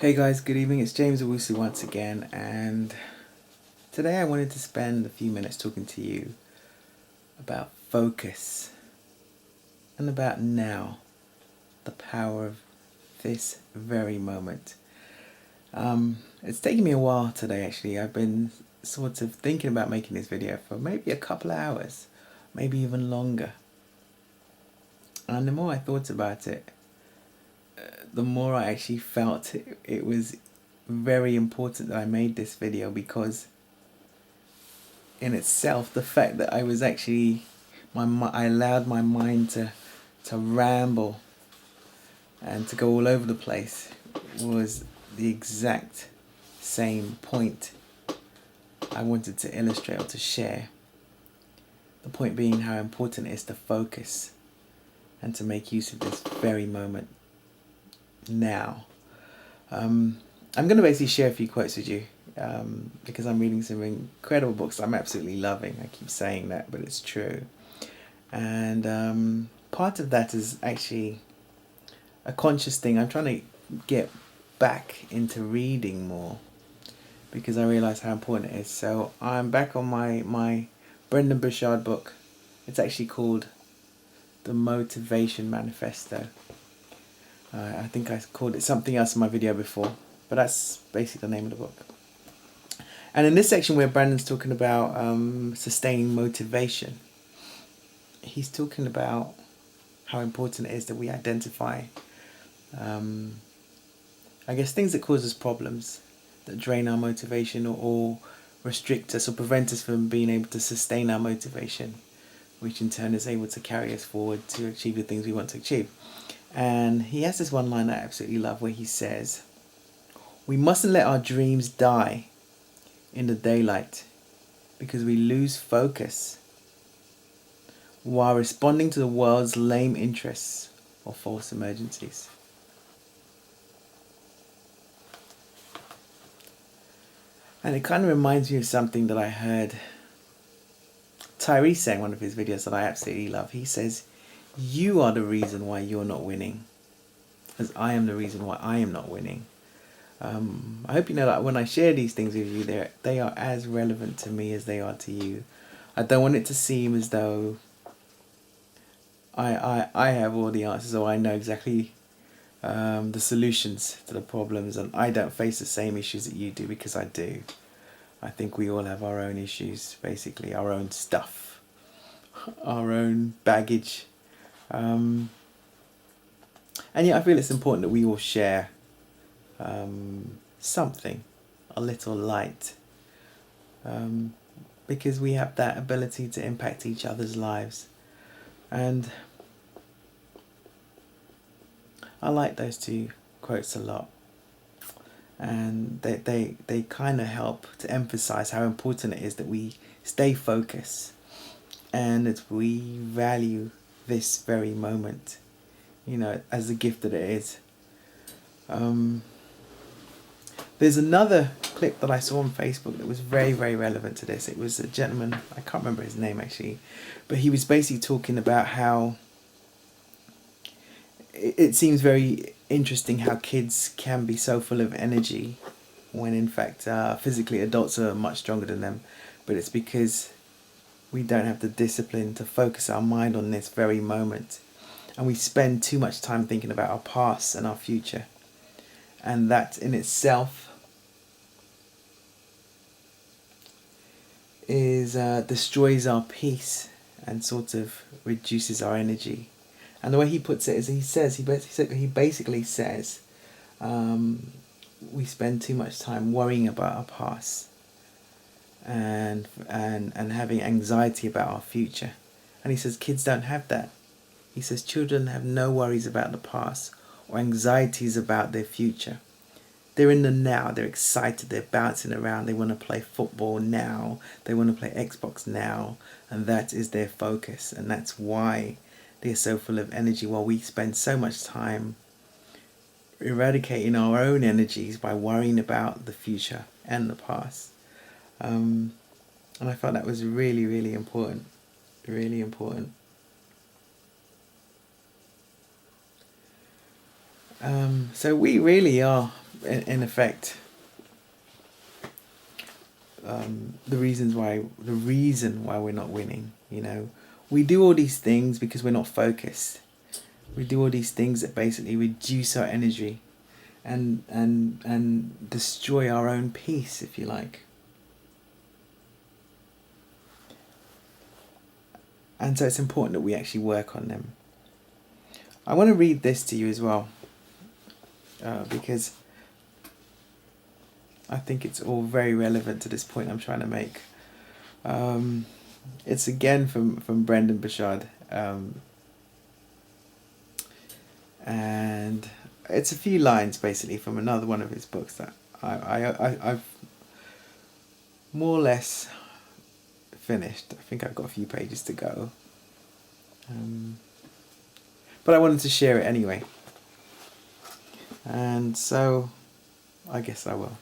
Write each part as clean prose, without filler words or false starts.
Hey guys, good evening. It's James Owusu once again, and today I wanted to spend a few minutes talking to you about focus and about now, the power of this very moment. It's taken me a while today actually. I've been sort of thinking about making this video for maybe a couple of hours, maybe even longer. And the more I thought about it, the more I actually felt it was very important that I made this video, because in itself, the fact that I was actually I allowed my mind to ramble and to go all over the place was the exact same point I wanted to illustrate or to share. The point being how important it is to focus and to make use of this very moment now. I'm going to basically share a few quotes with you, because I'm reading some incredible books I'm absolutely loving. I keep saying that, but it's true. And part of that is actually a conscious thing. I'm trying to get back into reading more because I realise how important it is. So I'm back on my Brendan Burchard book. It's actually called The Motivation Manifesto. I think I called it something else in my video before, but that's basically the name of the book. And in this section where Brandon's talking about sustaining motivation, he's talking about how important it is that we identify, I guess, things that cause us problems, that drain our motivation or restrict us or prevent us from being able to sustain our motivation, which in turn is able to carry us forward to achieve the things we want to achieve. And he has this one line that I absolutely love where he says, "We mustn't let our dreams die in the daylight because we lose focus while responding to the world's lame interests or false emergencies." And it kind of reminds me of something that I heard Tyrese say in one of his videos that I absolutely love. He says, "You are the reason why you're not winning, as I am the reason why I am not winning." I hope you know that when I share these things with you, they are as relevant to me as they are to you. I don't want it to seem as though I have all the answers or I know exactly the solutions to the problems, and I don't face the same issues that you do, because I do. I think we all have our own issues, basically, our own stuff, our own baggage. And yet I feel it's important that we all share something, a little light, because we have that ability to impact each other's lives. And I like those two quotes a lot, and they kind of help to emphasize how important it is that we stay focused and that we value this very moment, as the gift that it is. There's another clip that I saw on Facebook that was very, very relevant to this. It was a gentleman, I can't remember his name actually, but he was basically talking about how it seems very interesting how kids can be so full of energy when in fact physically adults are much stronger than them, but it's because we don't have the discipline to focus our mind on this very moment, and we spend too much time thinking about our past and our future, and that in itself is destroys our peace and sort of reduces our energy. And the way he puts it is he basically says we spend too much time worrying about our past and having anxiety about our future. And he says kids don't have that. He says children have no worries about the past or anxieties about their future. They're in the now, they're excited, they're bouncing around, they want to play football now, they want to play Xbox now, and that is their focus, and that's why they're so full of energy, while we spend so much time eradicating our own energies by worrying about the future and the past. And I thought that was really, really important, really important. So we really are in effect, the reason why we're not winning. We do all these things because we're not focused. We do all these things that basically reduce our energy and destroy our own peace, if you like. And so it's important that we actually work on them. I want to read this to you as well, because I think it's all very relevant to this point I'm trying to make. It's again from Brendon Burchard, and it's a few lines basically from another one of his books that I've more or less finished. I think I've got a few pages to go, but I wanted to share it anyway, and so I guess I will.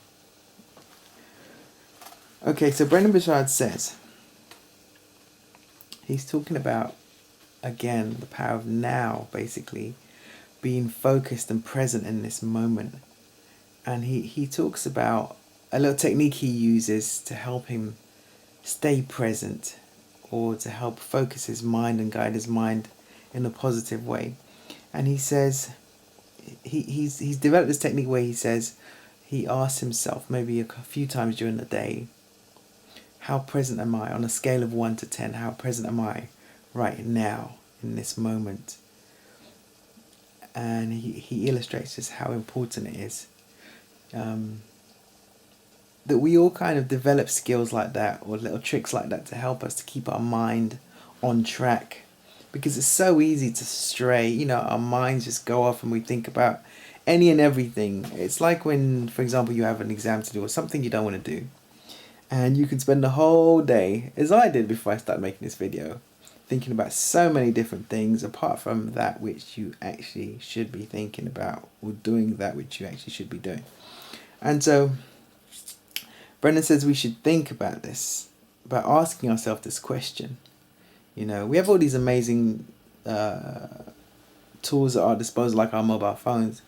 Okay, so Brendon Burchard says, he's talking about, again, the power of now, basically, being focused and present in this moment. And he talks about a little technique he uses to help him stay present, or to help focus his mind and guide his mind in a positive way. And he says, he's developed this technique where he says, he asks himself maybe a few times during the day, how present am I? On a scale of 1 to 10, how present am I right now in this moment? And he illustrates just how important it is. That we all kind of develop skills like that, or little tricks like that, to help us to keep our mind on track. Because it's so easy to stray, our minds just go off and we think about any and everything. It's like when, for example, you have an exam to do or something you don't want to do. And you can spend the whole day, as I did before I started making this video, thinking about so many different things apart from that which you actually should be thinking about, or doing that which you actually should be doing. And so Brendon says we should think about this, about asking ourselves this question. We have all these amazing tools at our disposal, like our mobile phones.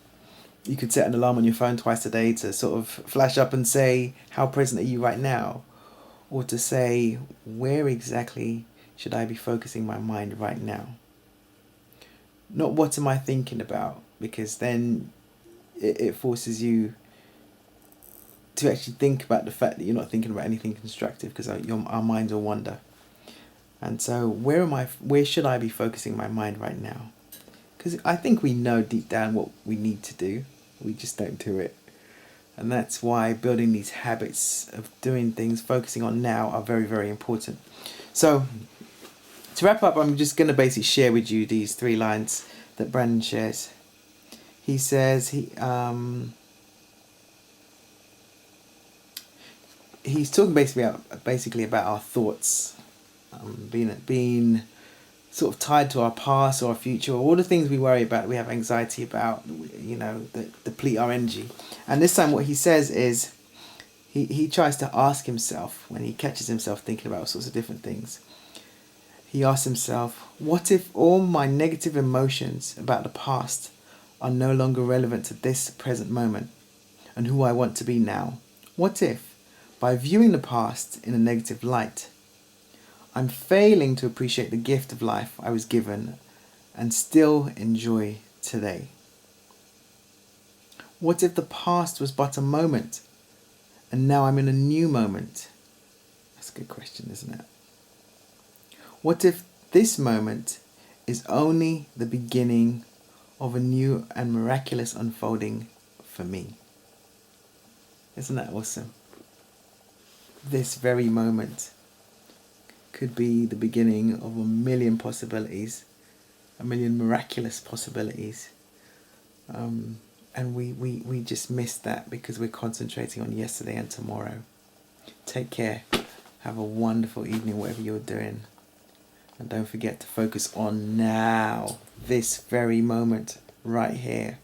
You could set an alarm on your phone twice a day to sort of flash up and say, how present are you right now? Or to say, where exactly should I be focusing my mind right now? Not what am I thinking about, because then it forces you to actually think about the fact that you're not thinking about anything constructive, because our minds will wander. And so where should I be focusing my mind right now? Because I think we know deep down what we need to do. We just don't do it. And that's why building these habits of doing things, focusing on now, are very, very important. So to wrap up, I'm just going to basically share with you these 3 lines that Brendon shares. He says he's talking basically about our thoughts, being sort of tied to our past or our future, or all the things we worry about, we have anxiety about, that deplete our energy. And this time what he says is, he tries to ask himself, when he catches himself thinking about all sorts of different things, he asks himself, what if all my negative emotions about the past are no longer relevant to this present moment and who I want to be now? What if, by viewing the past in a negative light, I'm failing to appreciate the gift of life I was given and still enjoy today? What if the past was but a moment and now I'm in a new moment? That's a good question, isn't it? What if this moment is only the beginning of a new and miraculous unfolding for me? Isn't that awesome? This very moment could be the beginning of a million possibilities, a million miraculous possibilities. And we just miss that because we're concentrating on yesterday and tomorrow. Take care. Have a wonderful evening, whatever you're doing. And don't forget to focus on now, this very moment, right here.